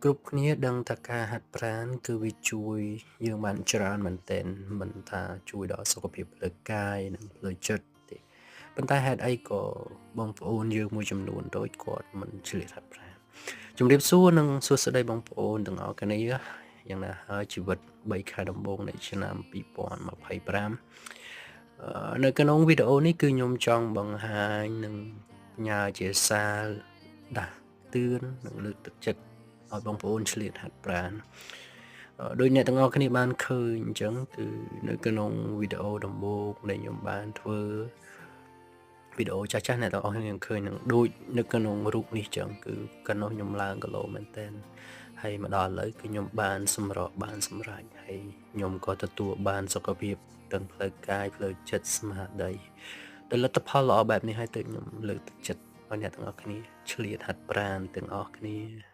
គ្រប់គ្នាដឹងថាការហាត់ប្រាណគឺវាជួយយើងបានច្រើនមែនទែនមិនថាជួយដល់សុខភាពផ្លូវកាយនិងផ្លូវចិត្តទេប៉ុន្តែហេតុអីក៏បងប្អូនយើងមួយចំនួនដូចគាត់មិនឆ្លៀតហាត់ប្រាណជំរាបសួរនិងសួស្តីបងប្អូនទាំងអស់គ្នាយ៉ាងណាហើយជីវិត3ខែដំបូងនៃឆ្នាំ2025នៅក្នុងវីដេអូនេះគឺខ្ញុំចង់បង្ហាញនិងផ្ញើជាសារដាស់តឿននិងលើកទឹកចិត្តឲ្យបងប្អូនឆ្លៀតហាត់ប្រាណដោយអ្នកទាំងអស់គ្នាបានឃើញអញ្ចឹងគឺនៅក្នុងវីដេអូដំបូងដែលខ្ញុំបានធ្វើវីដេអូចាស់ៗអ្នកទាំងអស់គ្នាឃើញនឹងដូចនៅក្នុងរូបនេះអញ្ចឹងគឺកាលនោះខ្ញុំឡើងគីឡូមែនតើហើយមកដល់ឥឡូវគឺខ្ញុំបានសម្រកបានសម្រេចហើយខ្ញុំក៏ទទួលបានសុខភាពទាំងផ្លូវកាយផ្លូវចិត្តស្មារតីដែលលទ្ធផលល្អបែបនេះហើយទើបខ្ញុំលើកទឹកចិត្តឲ្យអ្នកទាំងអស់គ្នាឆ្លៀតហាត់ប្រាណទាំងអស់គ្នា